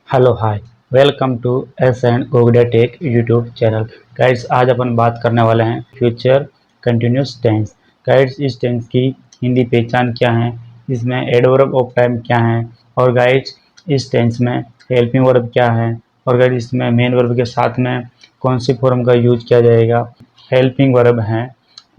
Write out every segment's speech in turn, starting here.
Hello hi welcome to S and ओगडा tech YouTube channel. Guys आज अपन बात करने वाले हैं फ्यूचर कंटिन्यूस टेंस। गाइड्स इस टेंस की हिंदी पहचान क्या है, इसमें एडवर्ब ऑफ टाइम क्या है, और गाइड्स इस टेंस में हेल्पिंग वर्ब क्या है, और गाइड्स इसमें मेन वर्ब के साथ में कौन सी फॉर्म का यूज किया जाएगा। हेल्पिंग वर्ब हैं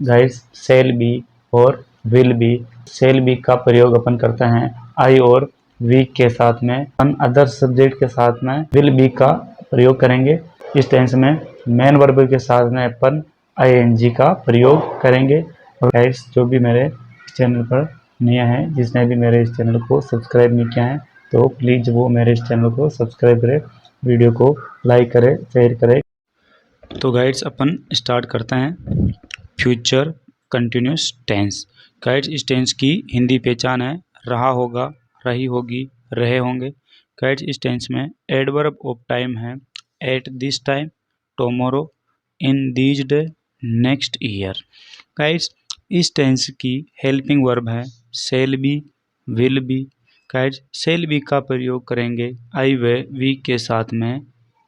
गाइड्स सेल बी और विल बी। सेल बी का प्रयोग अपन करते हैं आई और वीक के साथ में। अपन अदर सब्जेक्ट के साथ में विल बी का प्रयोग करेंगे। इस टेंस में मेन वर्ब के साथ में अपन आईएनजी का प्रयोग करेंगे। और गाइस जो भी मेरे चैनल पर नया है, जिसने भी मेरे इस चैनल को सब्सक्राइब नहीं किया है, तो प्लीज़ वो मेरे इस चैनल को सब्सक्राइब करें, वीडियो को लाइक करें, शेयर करें। तो गाइड्स अपन स्टार्ट करते हैं फ्यूचर कंटिन्यूस टेंस। गाइड्स इस टेंस की हिंदी पहचान है रहा होगा, रही होगी, रहे होंगे। गाइड्स इस टेंस में एडवर्ब ऑफ टाइम है at this time, tomorrow, in these day, next year. Guys इस टेंस की हेल्पिंग वर्ब है shall be, will be. Guys shall be का प्रयोग करेंगे आई वे वी के साथ में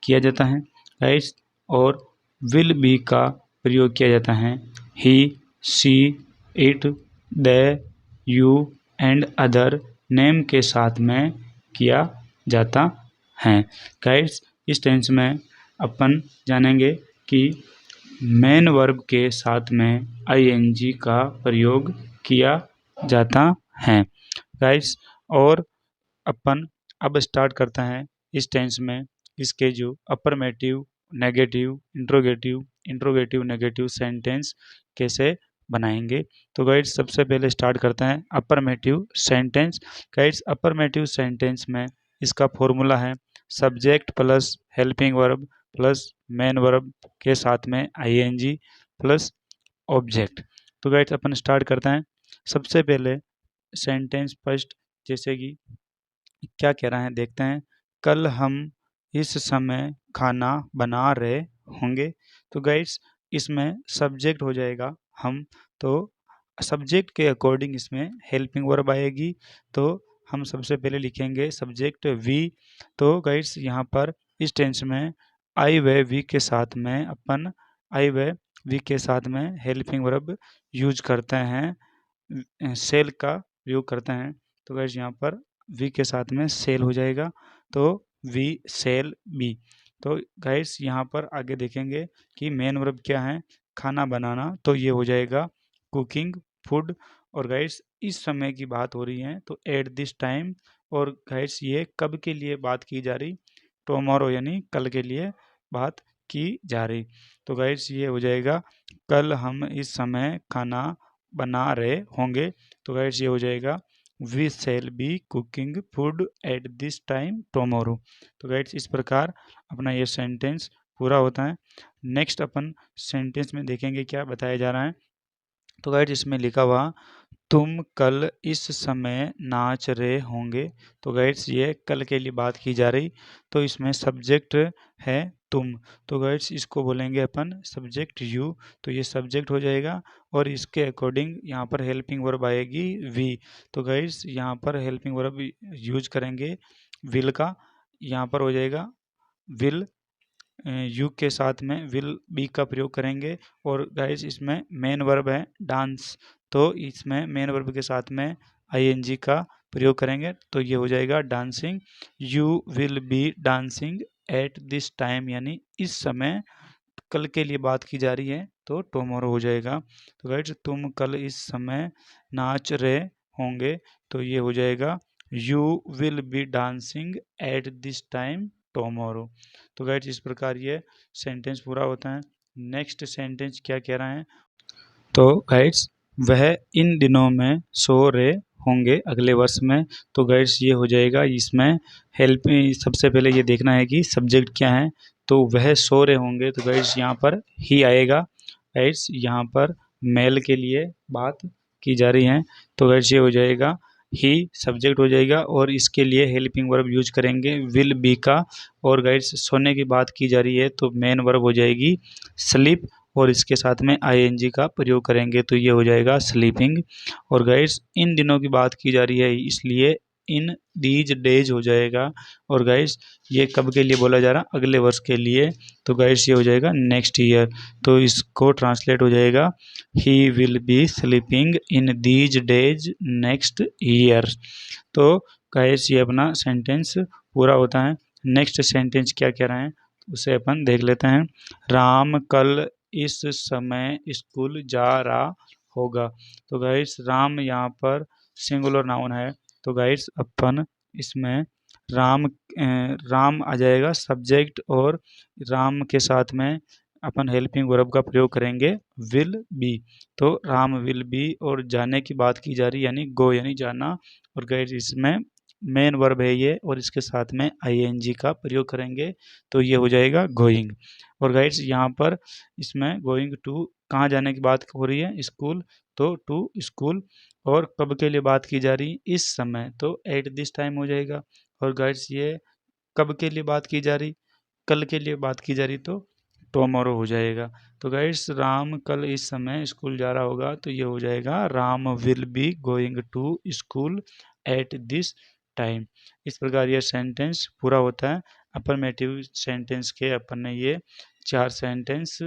किया जाता है गाइड्स, और विल बी का प्रयोग किया जाता है he, she, it, they, you and other name के साथ में किया जाता है। गाइड्स इस टेंस में अपन जानेंगे कि मेन वर्ब के साथ में आईएनजी का प्रयोग किया जाता है। गाइड्स और अपन अब स्टार्ट करते हैं इस टेंस में इसके जो affirmative, negative, interrogative negative sentence कैसे बनाएंगे। तो गाइड्स सबसे पहले स्टार्ट करते हैं affirmative sentence. Guides affirmative sentence में इसका फॉर्मूला है subject plus helping verb plus main verb के साथ में आईएनजी प्लस ऑब्जेक्ट। तो गाइड्स अपन स्टार्ट करते हैं। सबसे पहले सेंटेंस फर्स्ट, जैसे कि क्या कह रहा है देखते हैं। कल हम इस समय खाना बना रहे होंगे। तो गाइड्स इसमें सब्जेक्ट हो जाएगा हम, तो सब्जेक्ट के अकॉर्डिंग इसमें हेल्पिंग वर्ब आएगी। तो हम सबसे पहले लिखेंगे सब्जेक्ट वी। तो गाइड्स यहाँ पर इस टेंस में आई वे वी के साथ में अपन आई वे वी के साथ में हेल्पिंग वर्ब यूज करते हैं, सेल का प्रयोग करते हैं। तो गाइस यहाँ पर वी के साथ में सेल हो जाएगा, तो वी सेल बी। तो गाइस यहाँ पर आगे देखेंगे कि मेन वर्ब क्या है, खाना बनाना, तो ये हो जाएगा कुकिंग, फूड। और गाइस इस समय की बात हो रही है तो एट दिस टाइम, और गाइस ये कब के लिए बात की जा रही, टुमारो यानी कल के लिए बात की जा रही। तो गाइस ये हो जाएगा कल हम इस समय खाना बना रहे होंगे। तो गाइस ये हो जाएगा we shall be cooking food at this time tomorrow. तो गाइस इस प्रकार अपना ये सेंटेंस पूरा होता है। नेक्स्ट अपन सेंटेंस में देखेंगे क्या बताया जा रहा है। तो गाइस इसमें लिखा हुआ तुम कल इस समय नाच रहे होंगे। तो गाइड्स ये कल के लिए बात की जा रही, तो इसमें सब्जेक्ट है तुम। तो गाइड्स इसको बोलेंगे अपन सब्जेक्ट यू। तो ये सब्जेक्ट हो जाएगा, और इसके अकॉर्डिंग यहाँ पर हेल्पिंग वर्ब आएगी वी। तो गाइड्स यहाँ पर हेल्पिंग वर्ब यूज करेंगे विल का। यहाँ पर हो जाएगा विल, यू के साथ में विल बी का प्रयोग करेंगे। और गाइस इसमें मेन वर्ब है डांस, तो इसमें मेन वर्ब के साथ में आईएनजी का प्रयोग करेंगे। तो ये हो जाएगा dancing, you will be dancing at this time, यानी इस समय कल के लिए बात की जा रही है, तो टुमारो हो जाएगा। तो गाइस तुम कल इस समय नाच रहे होंगे। तो ये हो जाएगा you will be dancing at this time tomorrow. तो गाइस इस प्रकार ये सेंटेंस पूरा होता है। नेक्स्ट सेंटेंस क्या कह रहा है, तो गाइड्स वह इन दिनों में सो रहे होंगे अगले वर्ष में। तो गाइड्स ये हो जाएगा इसमें हेल्प। सबसे पहले ये देखना है कि सब्जेक्ट क्या है, तो वह सो रहे होंगे। तो गाइड्स यहाँ पर ही आएगा। गाइड्स यहाँ पर मेल के लिए बात की जा रही है, तो गाइड्स ये हो जाएगा ही सब्जेक्ट हो जाएगा, और इसके लिए हेल्पिंग वर्ब यूज करेंगे विल बी का। और गाइड्स सोने की बात की जा रही है तो मेन वर्ब हो जाएगी स्लीप, और इसके साथ में आईएनजी का प्रयोग करेंगे, तो ये हो जाएगा स्लीपिंग। और गाइड्स इन दिनों की बात की जा रही है, इसलिए इन दीज डेज हो जाएगा। और गाइस ये कब के लिए बोला जा रहा, अगले वर्ष के लिए, तो गाइस ये हो जाएगा नेक्स्ट ईयर। तो इसको ट्रांसलेट हो जाएगा he will be sleeping in these days next year. तो गाइस ये अपना सेंटेंस पूरा होता है। नेक्स्ट सेंटेंस क्या कह रहे हैं उसे अपन देख लेते हैं। राम कल इस समय स्कूल जा रहा होगा। तो गाइस राम यहाँ पर सिंगुलर नाउन है, तो गाइस अपन इसमें राम आ जाएगा सब्जेक्ट, और राम के साथ में अपन हेल्पिंग वर्ब का प्रयोग करेंगे विल बी। तो राम विल बी, और जाने की बात की जा रही यानी गो यानी जाना, और गाइस इसमें मेन वर्ब है ये, और इसके साथ में आईएनजी का प्रयोग करेंगे तो ये हो जाएगा गोइंग। और गाइस यहाँ पर इसमें गोइंग टू कहाँ जाने की बात हो रही है, स्कूल, तो टू स्कूल। और कब के लिए बात की जा रही, इस समय, तो एट दिस टाइम हो जाएगा। और गाइस ये कब के लिए बात की जा रही, कल के लिए बात की जा रही, तो टुमारो हो जाएगा। तो गाइस राम कल इस समय स्कूल जा रहा होगा, तो ये हो जाएगा Ram will be going to school at this time. इस प्रकार ये सेंटेंस पूरा होता है। अफर्मेटिव सेंटेंस के अपन ने ये 4 सेंटेंस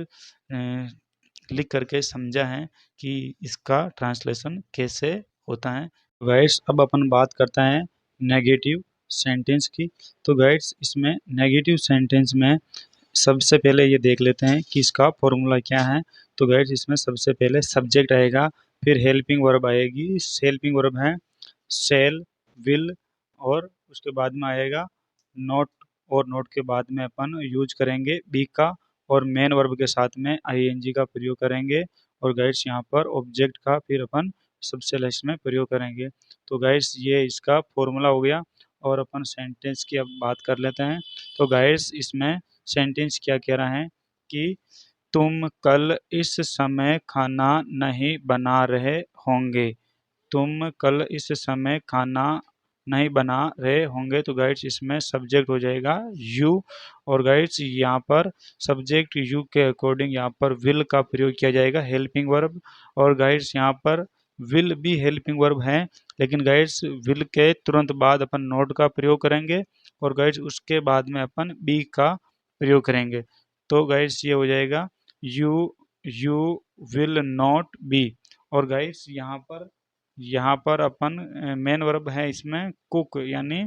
लिख करके समझा है कि इसका ट्रांसलेशन कैसे होता है। गाइड्स अब अपन बात करते हैं नेगेटिव सेंटेंस की। तो गाइड्स इसमें नेगेटिव सेंटेंस में सबसे पहले ये देख लेते हैं कि इसका फॉर्मूला क्या है। तो गाइड्स इसमें सबसे पहले सब्जेक्ट आएगा, फिर हेल्पिंग वर्ब आएगी। हेल्पिंग वर्ब है शेल, विल, और उसके बाद में आएगा नोट, और नोट के बाद में अपन यूज करेंगे बी का, और मेन वर्ब के साथ में आईएनजी का प्रयोग करेंगे। और गाइड्स यहाँ पर ऑब्जेक्ट का फिर अपन सबसे लास्ट में प्रयोग करेंगे। तो गाइड्स ये इसका फॉर्मूला हो गया। और अपन सेंटेंस की अब बात कर लेते हैं। तो गाइड्स इसमें सेंटेंस क्या कह रहा है कि तुम कल इस समय खाना नहीं बना रहे होंगे। तुम कल इस समय खाना नहीं बना रहे होंगे, तो गाइड्स इसमें सब्जेक्ट हो जाएगा यू। और गाइड्स यहाँ पर सब्जेक्ट यू के अकॉर्डिंग यहाँ पर विल का प्रयोग किया जाएगा हेल्पिंग वर्ब। और गाइड्स यहाँ पर विल भी हेल्पिंग वर्ब है, लेकिन गाइड्स विल के तुरंत बाद अपन नोट का प्रयोग करेंगे, और गाइड्स उसके बाद में अपन बी का प्रयोग करेंगे। तो गाइड्स ये हो जाएगा you you will not B. और गाइड्स यहाँ पर अपन मेन वर्ब है इसमें कुक यानी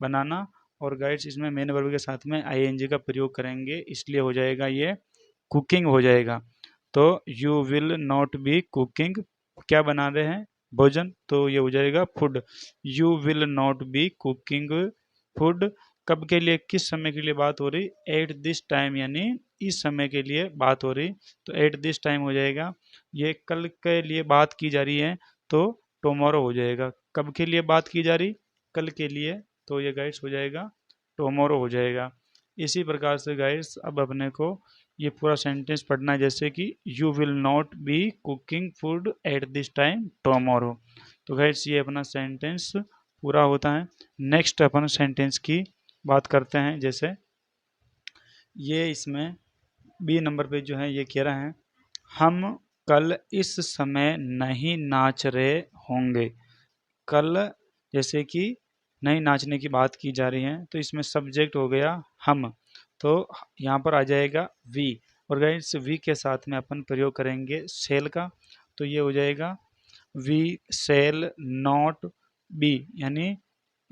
बनाना, और गाइड्स इसमें मेन वर्ब के साथ में आईएनजी का प्रयोग करेंगे, इसलिए हो जाएगा ये कुकिंग हो जाएगा। तो you will not be cooking, क्या बना रहे हैं, भोजन, तो ये हो जाएगा food. You will not be cooking food. कब के लिए, किस समय के लिए बात हो रही, एट दिस टाइम यानी इस समय के लिए बात हो रही, तो एट दिस टाइम हो जाएगा। ये कल के लिए बात की जा रही है, तो टुमारो हो जाएगा। कब के लिए बात की जा रही, कल के लिए, तो ये गाइड्स हो जाएगा टुमारो हो जाएगा। इसी प्रकार से गाइड्स अब अपने को ये पूरा सेंटेंस पढ़ना है, जैसे कि you will not be cooking food at this time tomorrow. तो गाइड्स ये अपना सेंटेंस पूरा होता है। नेक्स्ट अपन सेंटेंस की बात करते हैं। जैसे ये इसमें बी नंबर पे जो है ये कह रहा है हम कल इस समय नहीं नाच रहे होंगे। कल जैसे कि नहीं नाचने की बात की जा रही है, तो इसमें सब्जेक्ट हो गया हम, तो यहाँ पर आ जाएगा वी। और गाइस वी के साथ में अपन प्रयोग करेंगे सेल का, तो ये हो जाएगा वी सेल नॉट बी, यानी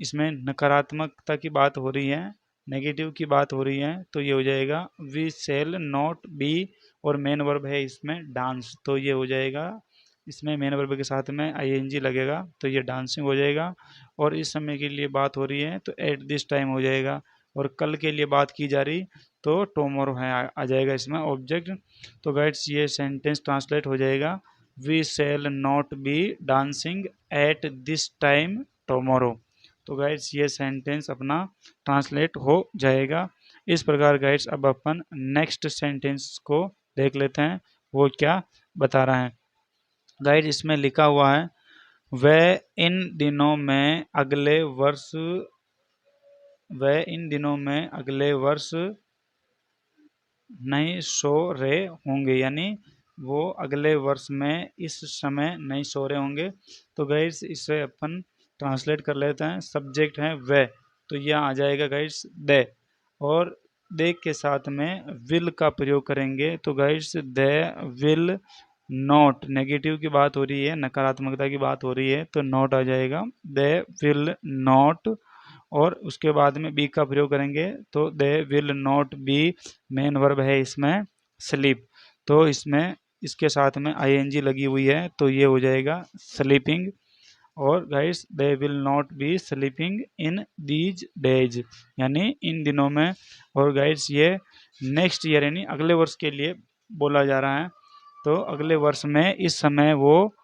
इसमें नकारात्मकता की बात हो रही है, नेगेटिव की बात हो रही है, तो ये हो जाएगा वी सेल नॉट बी। और मेन वर्ब है इसमें डांस, तो ये हो जाएगा इसमें मेन वर्ब के साथ में आईएनजी लगेगा, तो ये डांसिंग हो जाएगा। और इस समय के लिए बात हो रही है, तो एट दिस टाइम हो जाएगा। और कल के लिए बात की जा रही, तो टुमारो है आ जाएगा इसमें ऑब्जेक्ट। तो गाइड्स ये सेंटेंस ट्रांसलेट हो जाएगा we shall not be dancing at this time tomorrow. तो गाइड्स ये सेंटेंस अपना ट्रांसलेट हो जाएगा। इस प्रकार गाइड्स अब अपन नेक्स्ट सेंटेंस को देख लेते हैं, वो क्या बता रहा है। गाइड इसमें लिखा हुआ है वह इन दिनों में अगले वर्ष वह इन दिनों में अगले वर्ष नहीं सो रहे होंगे, यानी वो अगले वर्ष में इस समय नहीं सो रहे होंगे। तो गाइस इसे अपन ट्रांसलेट कर लेते हैं। सब्जेक्ट है वह, तो यह आ जाएगा गाइड्स दे, और दे के साथ में विल का प्रयोग करेंगे तो guides they will not, negative की बात हो रही है, नकारात्मकता की बात हो रही है, तो नॉट आ जाएगा, दे विल नॉट। और उसके बाद में बी का प्रयोग करेंगे तो they will not B, main verb है इसमें स्लीप, तो इसमें इसके साथ में आईएनजी लगी हुई है तो ये हो जाएगा स्लीपिंग। और guys they will not be sleeping in these days, यानी इन दिनों में। और गाइस ये नेक्स्ट ईयर यानी अगले वर्ष के लिए बोला जा रहा है, तो अगले वर्ष में इस समय वो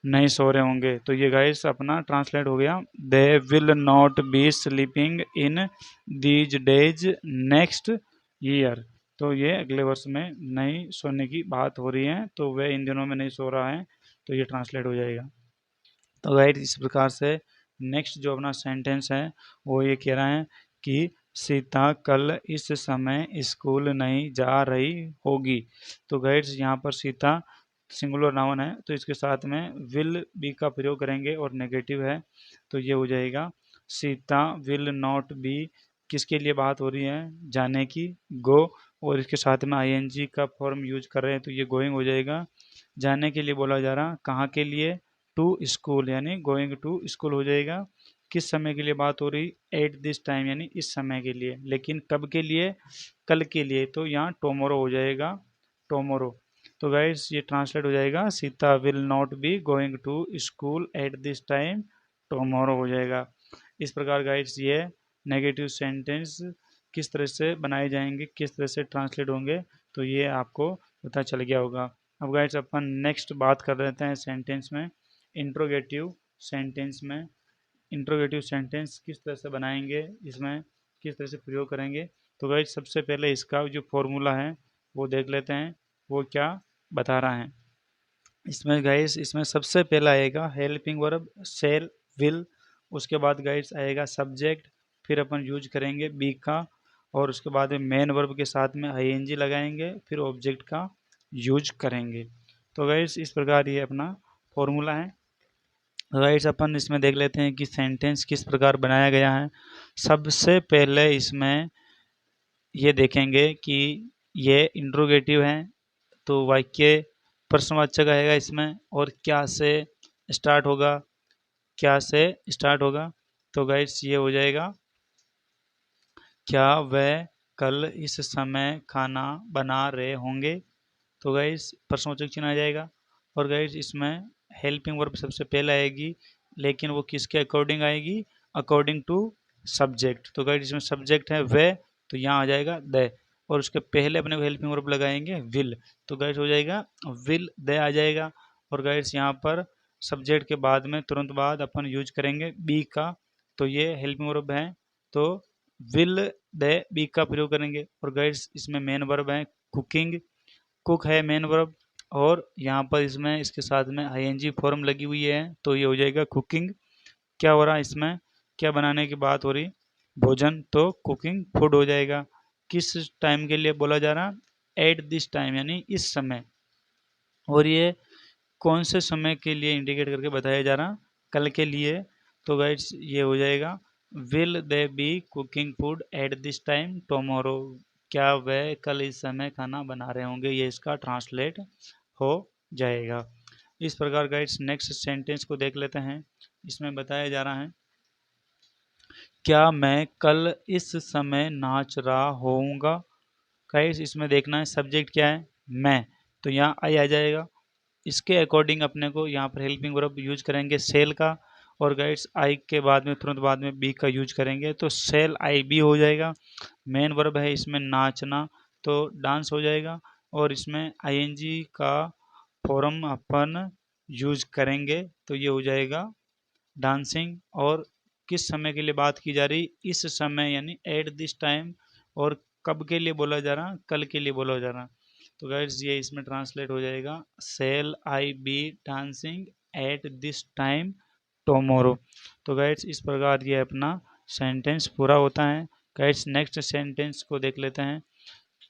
नहीं सो रहे होंगे, तो ये गाइस अपना ट्रांसलेट हो गया, they will not be sleeping in these days next year. तो ये अगले वर्ष में नहीं सोने की बात हो रही है, तो वह इन दिनों में नहीं सो रहा है, तो ये ट्रांसलेट हो जाएगा। तो गाइस इस प्रकार से नेक्स्ट जो अपना सेंटेंस है वो ये कह रहा है कि सीता कल इस समय स्कूल नहीं जा रही होगी। तो गाइस यहाँ पर सीता सिंगुलर नाउन है, तो इसके साथ में विल बी का प्रयोग करेंगे और नेगेटिव है, तो ये हो जाएगा सीता विल नॉट बी, किसके लिए बात हो रही है, जाने की, गो, और इसके साथ में आईएनजी का फॉर्म यूज कर रहे हैं तो ये गोइंग हो जाएगा। जाने के लिए बोला जा रहा, कहाँ के लिए, टू स्कूल, यानी गोइंग टू स्कूल हो जाएगा। किस समय के लिए बात हो रही, एट दिस टाइम, यानी इस समय के लिए, लेकिन कब के लिए, कल के लिए, तो यहाँ टोमोरो हो जाएगा, टोमोरो। तो गाइस ये ट्रांसलेट हो जाएगा Sita will not be going to school at this time tomorrow हो जाएगा। इस प्रकार गाइस ये नेगेटिव सेंटेंस किस तरह से बनाए जाएंगे, किस तरह से ट्रांसलेट होंगे, तो ये आपको पता चल गया होगा। अब गाइस अपन नेक्स्ट बात कर लेते हैं सेंटेंस में, इंट्रोगेटिव सेंटेंस में। इंट्रोगेटिव सेंटेंस किस तरह से बनाएंगे, इसमें किस तरह से प्रयोग करेंगे, तो गाइस सबसे पहले इसका जो फॉर्मूला है वो देख लेते हैं, वो क्या बता रहा है। इसमें गाइस इसमें सबसे पहला आएगा हेल्पिंग वर्ब शेल विल, उसके बाद गाइस आएगा सब्जेक्ट, फिर अपन यूज करेंगे बी का, और उसके बाद में मेन वर्ब के साथ में आईएनजी लगाएंगे, फिर ऑब्जेक्ट का यूज करेंगे। तो गाइस इस प्रकार ये अपना फॉर्मूला है। राइट्स अपन इसमें देख लेते हैं कि सेंटेंस किस प्रकार बनाया गया है। सबसे पहले इसमें ये देखेंगे कि ये इंट्रोगेटिव है, तो वाक्य प्रश्नवाचक आएगा इसमें, और क्या से स्टार्ट होगा, क्या से स्टार्ट होगा, तो गाइड्स ये हो जाएगा, क्या वह कल इस समय खाना बना रहे होंगे, तो गाइस प्रश्नवाचक चिन्ह आ जाएगा। और गाइस इसमें हेल्पिंग वर्ब सबसे पहले आएगी, लेकिन वो किसके अकॉर्डिंग आएगी, अकॉर्डिंग टू सब्जेक्ट, तो गाइस इसमें सब्जेक्ट है वे, तो यहाँ आ जाएगा दे, और उसके पहले अपने को हेल्पिंग वर्ब लगाएंगे विल, तो गाइस हो जाएगा विल दे आ जाएगा। और गाइस यहाँ पर सब्जेक्ट के बाद में तुरंत बाद अपन यूज करेंगे बी का, तो ये हेल्पिंग वर्ब है, तो विल दे बी का प्रयोग करेंगे। और गाइस इसमें मेन वर्ब है कुकिंग, कुक है मेन वर्ब, और यहाँ पर इसमें इसके साथ में आईएनजी फॉर्म लगी हुई है, तो ये हो जाएगा कुकिंग। क्या हो रहा है इसमें, क्या बनाने की बात हो रही, भोजन, तो कुकिंग फूड हो जाएगा। किस टाइम के लिए बोला जा रहा, एट दिस टाइम, यानी इस समय, और ये कौन से समय के लिए इंडिकेट करके बताया जा रहा, कल के लिए, तो गाइड्स ये हो जाएगा will they be cooking food at this time tomorrow, क्या वह कल इस समय खाना बना रहे होंगे, ये इसका ट्रांसलेट हो जाएगा। इस प्रकार गाइड्स नेक्स्ट सेंटेंस को देख लेते हैं। इसमें बताया जा रहा है, क्या मैं कल इस समय नाच रहा होऊंगा। गाइड्स इसमें देखना है सब्जेक्ट क्या है, मैं, तो यहाँ आई आ जाएगा, इसके अकॉर्डिंग अपने को यहाँ पर हेल्पिंग वर्ब यूज करेंगे सेल का, और गाइड्स आई के बाद में तुरंत बाद में बी का यूज करेंगे, तो सेल आई बी हो जाएगा। मेन वर्ब है इसमें नाचना, तो डांस हो जाएगा, और इसमें आईएनजी का फॉर्म अपन यूज करेंगे, तो ये हो जाएगा डांसिंग। और किस समय के लिए बात की जा रही, इस समय, यानी एट दिस टाइम, और कब के लिए बोला जा रहा, कल के लिए बोला जा रहा, तो गाइड्स ये इसमें ट्रांसलेट हो जाएगा shall I be dancing at this time tomorrow. तो गाइड्स इस प्रकार ये अपना सेंटेंस पूरा होता है। गाइड्स नेक्स्ट सेंटेंस को देख लेते हैं,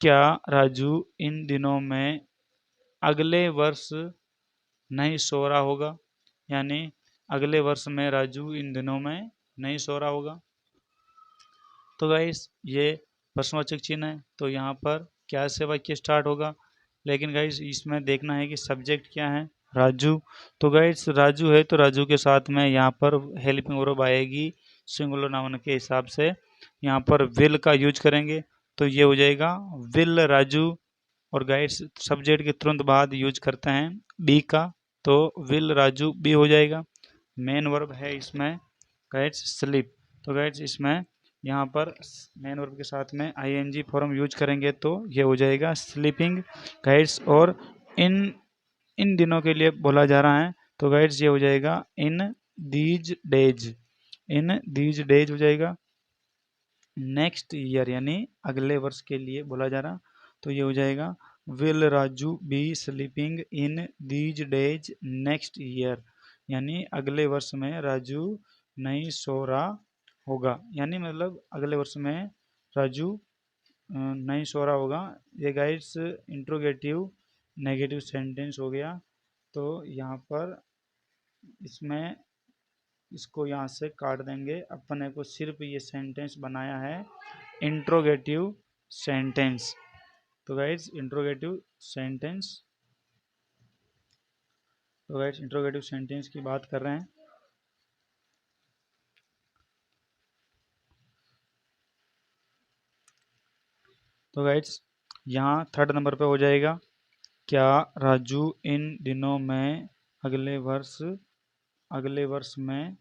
क्या राजू इन दिनों में अगले वर्ष नहीं सो रहा होगा, यानी अगले वर्ष में राजू इन दिनों में नहीं सो रहा होगा। तो गाइस ये प्रश्नवाचक चिन्ह है, तो यहाँ पर क्या से वाक्य स्टार्ट होगा। लेकिन गाइस इसमें देखना है कि सब्जेक्ट क्या है, राजू। तो गाइस राजू है तो राजू के साथ में यहाँ पर हेल्पिंग वर्ब आएगी सिंगुलर नाउन के हिसाब से। यहाँ पर विल का यूज करेंगे तो ये हो जाएगा विल राजू। और गाइस सब्जेक्ट के तुरंत बाद यूज करते हैं बी का, तो विल राजू बी हो जाएगा। मेन वर्ब है इसमें गाइस स्लीप। तो गाइस इसमें यहाँ पर मेन वर्ब के साथ में आईएनजी फॉर्म यूज करेंगे तो ये हो जाएगा स्लीपिंग गाइस। और इन इन दिनों के लिए बोला जा रहा है तो गाइस ये हो जाएगा इन these days. In these days हो जाएगा। नेक्स्ट ईयर यानी अगले वर्ष के लिए बोला जा रहा, तो ये हो जाएगा will Raju B sleeping in these days next year. यानी अगले वर्ष में राजू नहीं सो रहा होगा, यानी मतलब अगले वर्ष में राजू नहीं सो रहा होगा। ये गाइड्स इंट्रोगेटिव नेगेटिव सेंटेंस हो गया। तो यहाँ पर इसमें इसको यहाँ से काट देंगे, अपने को सिर्फ ये सेंटेंस बनाया है इंट्रोगेटिव सेंटेंस। तो गाइस इंट्रोगेटिव सेंटेंस, तो गाइस इंट्रोगेटिव सेंटेंस की बात कर रहे हैं। तो गाइस यहाँ थर्ड नंबर पे हो जाएगा, क्या राजू इन दिनों में अगले वर्ष में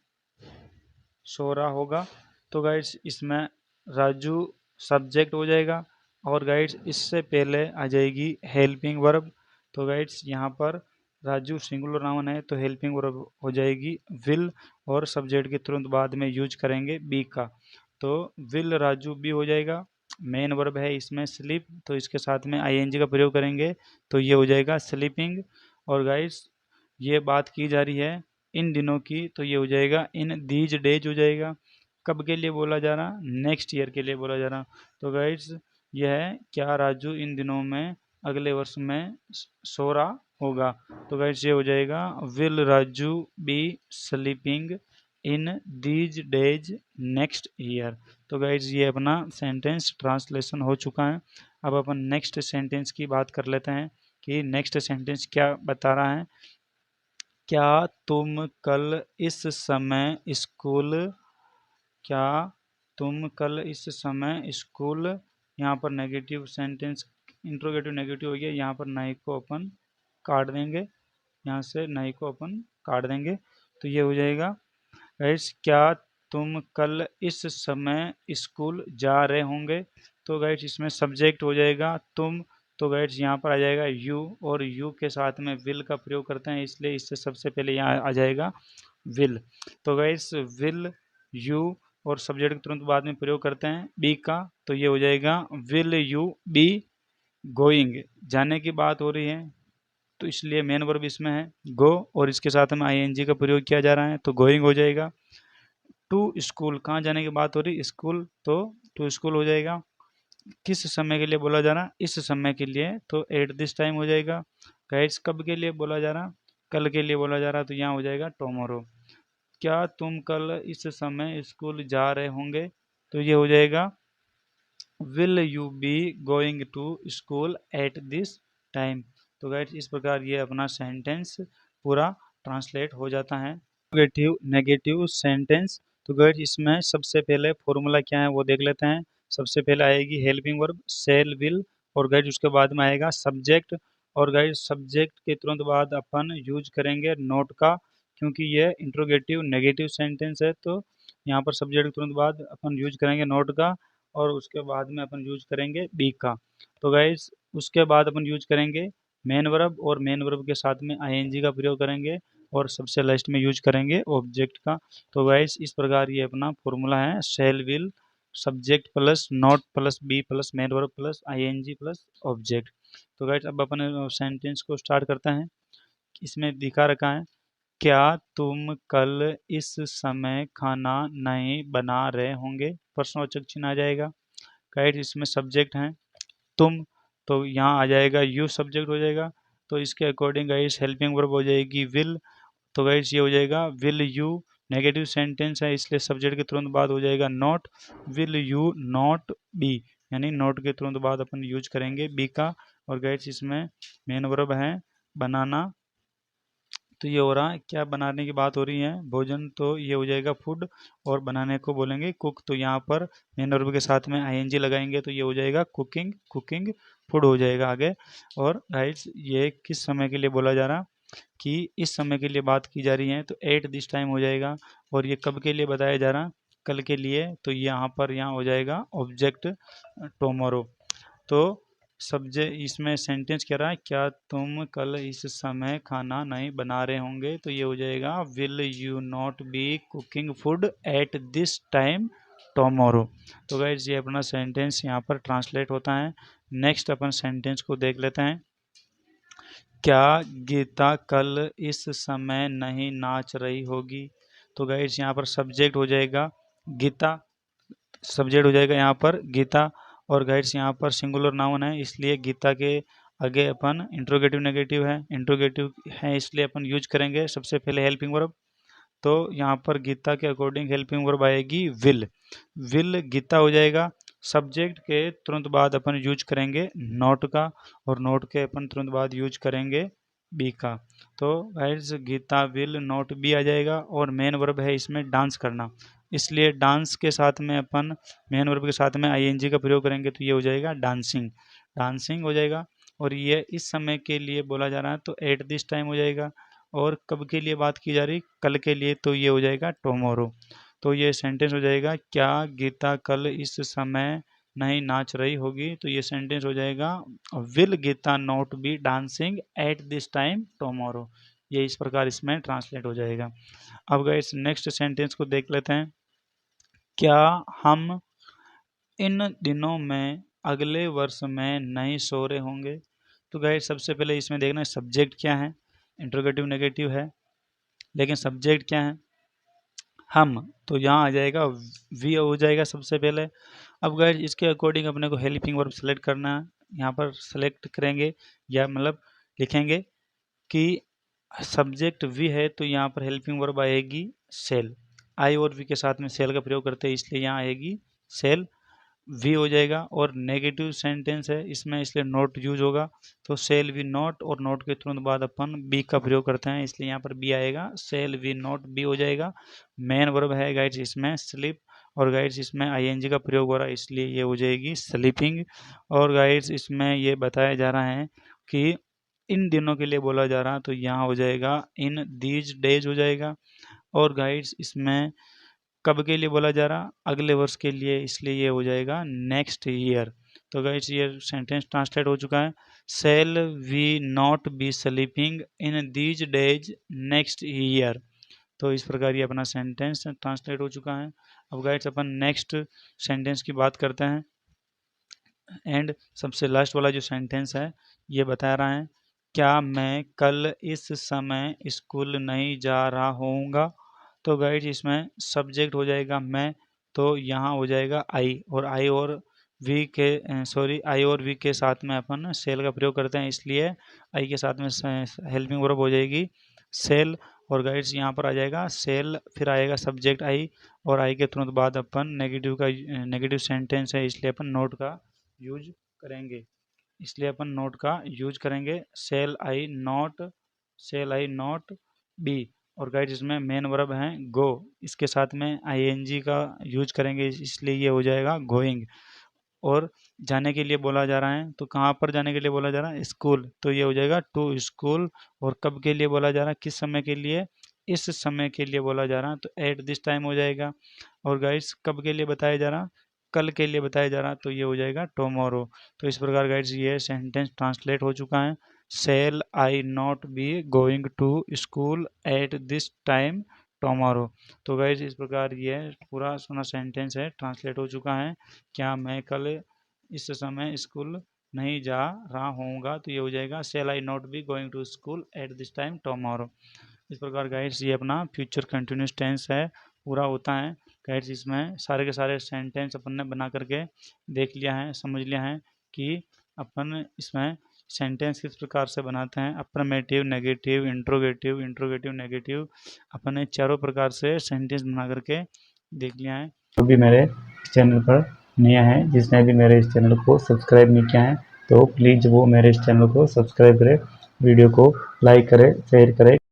सो रहा होगा। तो गाइड्स इसमें राजू सब्जेक्ट हो जाएगा और गाइड्स इससे पहले आ जाएगी हेल्पिंग वर्ब। तो गाइड्स यहाँ पर राजू सिंगुलर नाउन है तो हेल्पिंग वर्ब हो जाएगी विल, और सब्जेक्ट के तुरंत बाद में यूज करेंगे बी का, तो विल राजू बी हो जाएगा। मेन वर्ब है इसमें स्लीप, तो इसके साथ में आईएनजी का प्रयोग करेंगे तो ये हो जाएगा स्लीपिंग। और गाइड्स ये बात की जा रही है इन दिनों की, तो ये हो जाएगा इन दीज डेज हो जाएगा। कब के लिए बोला जा रहा, नेक्स्ट ईयर के लिए बोला जा रहा। तो गाइड्स यह है क्या राजू इन दिनों में अगले वर्ष में सो रहा होगा। तो गाइड्स ये हो जाएगा will Raju B sleeping in these days next year. तो गाइड्स ये अपना सेंटेंस ट्रांसलेशन हो चुका है। अब अपन नेक्स्ट सेंटेंस की बात कर लेते हैं कि नेक्स्ट सेंटेंस क्या बता रहा है। क्या तुम कल इस समय स्कूल क्या तुम कल इस समय स्कूल, यहाँ पर नेगेटिव सेंटेंस इंट्रोगेटिव नेगेटिव हो गया, यहाँ पर नहीं को अपन काट देंगे, यहाँ से नहीं को अपन काट देंगे तो ये हो जाएगा गाइस क्या तुम कल इस समय स्कूल जा रहे होंगे। तो गाइस इसमें सब्जेक्ट हो जाएगा तुम, तो गाइस यहाँ पर आ जाएगा यू, और यू के साथ में विल का प्रयोग करते हैं इसलिए इससे सबसे पहले यहाँ आ जाएगा विल। तो गाइस विल यू और सब्जेक्ट के तुरंत बाद में प्रयोग करते हैं बी का, तो ये हो जाएगा विल यू बी गोइंग। जाने की बात हो रही है तो इसलिए मेन वर्ब इसमें है गो, और इसके साथ में आईएनजी का प्रयोग किया जा रहा है तो गोइंग हो जाएगा। टू स्कूल, कहाँ जाने की बात हो रही, स्कूल, तो टू स्कूल हो जाएगा। किस समय के लिए बोला जा रहा, इस समय के लिए, तो एट दिस टाइम हो जाएगा। गाइड्स कब के लिए बोला जा रहा, कल के लिए बोला जा रहा, तो यहाँ हो जाएगा टोमोरो। क्या तुम कल इस समय स्कूल जा रहे होंगे, तो ये हो जाएगा will you be going to school at this time. तो गाइड्स इस प्रकार ये अपना सेंटेंस पूरा ट्रांसलेट हो जाता है। नेगेटिव सेंटेंस, तो गाइड्स इसमें सबसे पहले फॉर्मूला क्या है वो देख लेते हैं। सबसे पहले आएगी हेल्पिंग वर्ब सेल विल, और गाइड्स उसके बाद में आएगा सब्जेक्ट, और गाइड्स सब्जेक्ट के तुरंत बाद अपन यूज करेंगे नोट का, क्योंकि ये इंट्रोगेटिव नेगेटिव सेंटेंस है तो यहाँ पर सब्जेक्ट के तुरंत बाद अपन यूज करेंगे नोट का, और उसके बाद में अपन यूज करेंगे बी का। तो गाइस उसके बाद अपन यूज करेंगे मेन वर्ब, और मेन वर्ब के साथ में आईएनजी का प्रयोग करेंगे, और सबसे लास्ट में यूज करेंगे ऑब्जेक्ट का। तो गाइस इस प्रकार ये अपना फॉर्मूला है shall will subject plus not plus be plus main verb plus ING plus object. तो गाइस अब अपन सेंटेंस को स्टार्ट करते हैं। इसमें दिखा रखा है क्या तुम कल इस समय खाना नहीं बना रहे होंगे, प्रश्नवाचक चिन्ह आ जाएगा। गाइस इसमें सब्जेक्ट है तुम, तो यहाँ आ जाएगा यू सब्जेक्ट हो जाएगा, तो इसके अकॉर्डिंग गाइस हेल्पिंग वर्ब हो जाएगी विल, तो गाइस ये हो जाएगा विल यू, नेगेटिव सेंटेंस है इसलिए सब्जेक्ट के तुरंत बाद हो जाएगा not, will you not B, यानी नॉट के तुरंत बाद अपन यूज करेंगे बी का। और गाइस इसमें मेन वर्ब है बनाना, तो ये हो रहा है क्या, बनाने की बात हो रही है भोजन, तो ये हो जाएगा फूड, और बनाने को बोलेंगे कुक, तो यहाँ पर मेन वर्ब के साथ में आईएनजी लगाएंगे तो ये हो जाएगा कुकिंग, कुकिंग फूड हो जाएगा आगे। और गाइस ये किस समय के लिए बोला जा रहा, कि इस समय के लिए बात की जा रही है तो एट दिस टाइम हो जाएगा। और ये कब के लिए बताया जा रहा, कल के लिए, तो यहाँ पर यहाँ हो जाएगा ऑब्जेक्ट टोमोरो। तो सब्जेक्ट इसमें सेंटेंस कह रहा है क्या तुम कल इस समय खाना नहीं बना रहे होंगे, तो ये हो जाएगा will you not be cooking food at this time tomorrow. तो गाइस ये अपना सेंटेंस यहाँ पर ट्रांसलेट होता है। नेक्स्ट अपन सेंटेंस को देख लेते हैं। क्या गीता कल इस समय नहीं नाच रही होगी, तो गाइस यहाँ पर सब्जेक्ट हो जाएगा गीता, सब्जेक्ट हो जाएगा यहाँ पर गीता, और गाइड्स यहाँ पर सिंगुलर नाउन है इसलिए गीता के आगे अपन इंट्रोगेटिव नेगेटिव है, इंट्रोगेटिव है इसलिए अपन यूज करेंगे सबसे पहले हेल्पिंग वर्ब। तो यहाँ पर गीता के अकॉर्डिंग हेल्पिंग वर्ब आएगी विल, विल गीता हो जाएगा। सब्जेक्ट के तुरंत बाद अपन यूज करेंगे नॉट का, और नॉट के अपन तुरंत बाद यूज करेंगे बी का। तो guys Gita will not be आ जाएगा। और मेन वर्ब है इसमें डांस करना, इसलिए डांस के साथ में अपन मेन वर्ब के साथ में आईएनजी का प्रयोग करेंगे तो ये हो जाएगा डांसिंग, डांसिंग हो जाएगा। और ये इस समय के लिए बोला जा रहा है तो एट दिस टाइम हो जाएगा। और कब के लिए बात की जा रही, कल के लिए, तो ये हो जाएगा टोमोरो। तो ये सेंटेंस हो जाएगा क्या गीता कल इस समय नहीं नाच रही होगी, तो ये सेंटेंस हो जाएगा will Gita not be dancing at this time tomorrow. ये इस प्रकार इसमें ट्रांसलेट हो जाएगा। अब गाइस नेक्स्ट सेंटेंस को देख लेते हैं। क्या हम इन दिनों में अगले वर्ष में नहीं सो रहे होंगे, तो गाइस सबसे पहले इसमें देखना है सब्जेक्ट क्या है, इंट्रोगेटिव नेगेटिव है लेकिन सब्जेक्ट क्या है हम, तो यहाँ आ जाएगा वी हो जाएगा सबसे पहले। अब गाइस इसके अकॉर्डिंग अपने को हेल्पिंग वर्ब सेलेक्ट करना है, यहाँ पर सेलेक्ट करेंगे या मतलब लिखेंगे कि सब्जेक्ट वी है तो यहाँ पर हेल्पिंग वर्ब आएगी सेल, आई और वी के साथ में सेल का प्रयोग करते हैं इसलिए यहाँ आएगी सेल, वी हो जाएगा। और नेगेटिव सेंटेंस है इसमें इसलिए नॉट यूज होगा, तो सेल वी नॉट, और नॉट के तुरंत बाद अपन बी का प्रयोग करते हैं इसलिए यहाँ पर बी आएगा, सेल वी नॉट बी हो जाएगा। मेन वर्ब है गाइड्स इसमें स्लीप, और गाइड्स इसमें आईएनजी का प्रयोग हो रहा है इसलिए ये हो जाएगी स्लीपिंग। और गाइड्स इसमें ये बताया जा रहा है कि इन दिनों के लिए बोला जा रहा है तो यहाँ हो जाएगा इन दीज डेज हो जाएगा। और गाइड्स इसमें कब के लिए बोला जा रहा, अगले वर्ष के लिए, इसलिए ये हो जाएगा नेक्स्ट ईयर। तो गाइस ये सेंटेंस ट्रांसलेट हो चुका है, shall we not be sleeping in these days next year. तो इस प्रकार ये अपना सेंटेंस ट्रांसलेट हो चुका है। अब गाइस अपन नेक्स्ट सेंटेंस की बात करते हैं। एंड सबसे लास्ट वाला जो सेंटेंस है ये बता रहा है क्या मैं कल इस समय स्कूल नहीं जा रहा होऊंगा, तो गाइड इसमें सब्जेक्ट हो जाएगा मैं, तो यहाँ हो जाएगा आई, और आई और वी के सॉरी आई और वी के साथ में अपन सेल का प्रयोग करते हैं इसलिए आई के साथ में हेल्पिंग वर्ब हो जाएगी सेल। और गाइड्स यहाँ पर आ जाएगा सेल, फिर आएगा सब्जेक्ट आई, और आई के तुरंत बाद अपन नेगेटिव का नेगेटिव सेंटेंस है इसलिए अपन नोट का यूज करेंगे, इसलिए अपन नोट का यूज करेंगे सेल आई नॉट बी। और गाइड इसमें मेन वर्ब है गो, इसके साथ में आईएनजी का यूज करेंगे इसलिए ये हो जाएगा गोइंग। और जाने के लिए बोला जा रहा है तो कहाँ पर जाने के लिए बोला जा रहा है, स्कूल, तो ये हो जाएगा टू स्कूल। और कब के लिए बोला जा रहा है, किस समय के लिए, इस समय के लिए बोला जा रहा है तो एट दिस टाइम हो जाएगा। और गाइड्स कब के लिए बताया जा रहा, कल के लिए बताया जा रहा तो ये हो जाएगा टोमोरो। तो इस प्रकार गाइड्स ये सेंटेंस ट्रांसलेट हो चुका है, shall I not be going to school at this time tomorrow. तो गाइज इस प्रकार ये पूरा सुना सेंटेंस है ट्रांसलेट हो चुका है, क्या मैं कल इस समय स्कूल नहीं जा रहा होऊंगा, तो ये हो जाएगा shall I not be going to school at this time tomorrow. इस प्रकार गाइड्स ये अपना फ्यूचर कंटिन्यूस टेंस है पूरा होता है। गाइड्स इसमें सारे के सारे सेंटेंस अपन ने बना करके देख लिया है, समझ लिया है कि अपन इसमें सेंटेंस किस प्रकार से बनाते हैं, affirmative, negative, interrogative, interrogative negative, अपन ने चारों प्रकार से सेंटेंस बना करके देख लिया है। जो भी मेरे चैनल पर नया है, जिसने भी मेरे इस चैनल को सब्सक्राइब नहीं किया है तो प्लीज़ वो मेरे इस चैनल को सब्सक्राइब करें, वीडियो को लाइक करें, शेयर करें।